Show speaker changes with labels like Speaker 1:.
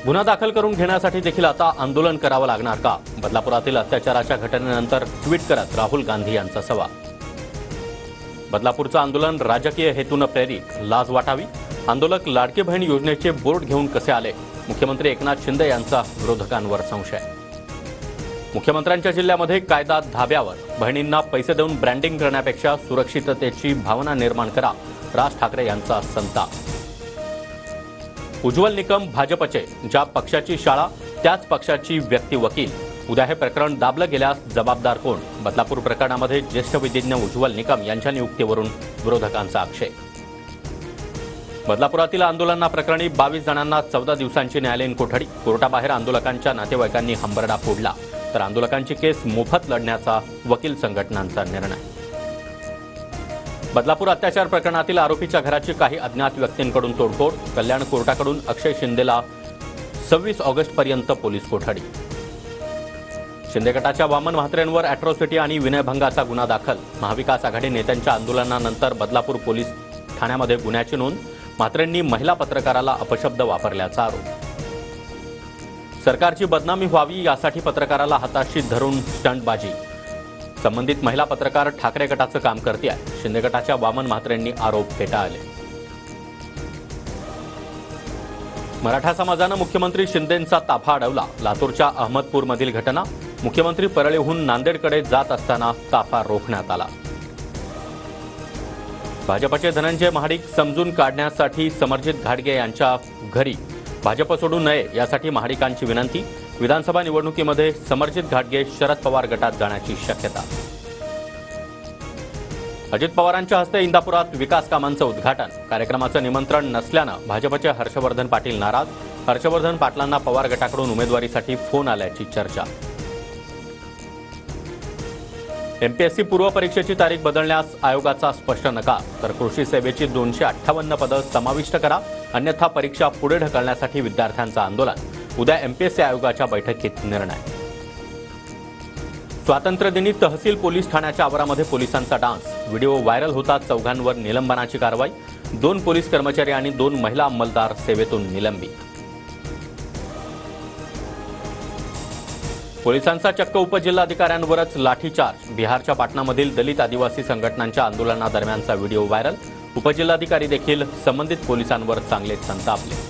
Speaker 1: गुन्हा दाखल करून घेण्यासाठी देखील आता आंदोलन करावं लागणार का? बदलापुरातील अत्याचाराच्या घटनेनंतर ट्विट करत राहुल गांधी यांचा सवाल. बदलापूरचं आंदोलन राजकीय हेतून प्रेरित, लाज वाटावी. आंदोलक लाडकी बहीण योजनेचे बोर्ड घेऊन कसे आले? मुख्यमंत्री एकनाथ शिंदे यांचा विरोधकांवर संशय. मुख्यमंत्र्यांच्या जिल्ह्यामध्ये कायदा धाब्यावर. बहिणींना पैसे देऊन ब्रँडिंग करण्यापेक्षा सुरक्षिततेची भावना निर्माण करा, राज ठाकरे यांचा संताप. उज्ज्वल निकम भाजपचे. ज्या पक्षाची शाळा त्याच पक्षाची व्यक्ती वकील. उद्या हे प्रकरण दाबलं गेल्यास जबाबदार कोण? बदलापूर प्रकरणामध्ये ज्येष्ठ विधिज्ञ उज्ज्वल निकम यांच्या नियुक्तीवरून विरोधकांचा आक्षेप. बदलापुरातील आंदोलनाप्रकरणी 22 जणांना 14 दिवसांची न्यायालयीन कोठडी. कोर्टाबाहेर आंदोलकांच्या नातेवाईकांनी हंबरडा फोडला, तर आंदोलकांची केस मोफत लढण्याचा वकील संघटनांचा निर्णय. बदलापूर अत्याचार प्रकरणातील आरोपीच्या घराची काही अज्ञात व्यक्तींकडून तोडफोड. कल्याण कोर्टाकडून अक्षय शिंदेला 26 ऑगस्टपर्यंत पोलीस कोठडी. शिंदे गटाच्या वामन म्हात्रेंवर अॅट्रॉसिटी आणि विनयभंगाचा गुन्हा दाखल. महाविकास आघाडी नेत्यांच्या आंदोलनानंतर बदलापूर पोलीस ठाण्यामध्ये गुन्ह्याची नोंद. म्हात्रेंनी महिला पत्रकाराला अपशब्द वापरल्याचा आरोप. सरकारची बदनामी व्हावी यासाठी पत्रकाराला हाताशी धरून स्टंटबाजी. संबंधित महिला पत्रकार ठाकरे गटाचं काम करते आहे. शिंदे गटाच्या वामन म्हात्रेंनी आरोप फेटाळले. मराठा समाजानं मुख्यमंत्री शिंदेंचा ताफा अडवला. लातूरच्या अहमदपूरमधील घटना. मुख्यमंत्री परळीहून नांदेडकडे जात असताना ताफा रोखण्यात आला. भाजपचे धनंजय महाडिक समजून काढण्यासाठी समरजित घाटगे यांच्या घरी भाजप सोडू नये यासाठी महाडिकांची विनंती. विधानसभा निवडणुकीमध्ये समरजित घाटगे शरद पवार गटात जाण्याची शक्यता. अजित पवारांच्या हस्ते इंदापुरात विकास कामांचं उद्घाटन. कार्यक्रमाचं निमंत्रण नसल्यानं भाजपचे हर्षवर्धन पाटील नाराज. हर्षवर्धन पाटलांना पवार गटाकडून उमेदवारीसाठी फोन आल्याची चर्चा. एमपीएससी पूर्व परीक्षेची तारीख बदलण्यास आयोगाचा स्पष्ट नकार. तर कृषी सेवेची 258 पदं समाविष्ट करा, अन्यथा परीक्षा पुढे ढकलण्यासाठी विद्यार्थ्यांचं आंदोलन. उद्या एमपीएससी आयोगाच्या बैठकीत निर्णय. स्वातंत्र्यदिनी तहसील पोलीस ठाण्याच्या आवारामध्ये पोलिसांचा डान्स. व्हिडिओ व्हायरल होतात. चौघांवर निलंबनाची कारवाई. 2 पोलीस कर्मचारी आणि 2 महिला अंमलदार सेवेतून निलंबित. पोलिसांचा चक्क उपजिल्हाधिकाऱ्यांवरच लाठीचार्ज. बिहारच्या पाटणामधील दलित आदिवासी संघटनांच्या आंदोलनादरम्यानचा व्हिडिओ व्हायरल. उपजिल्हाधिकारी देखील संबंधित पोलिसांवर चांगलेच संतापले.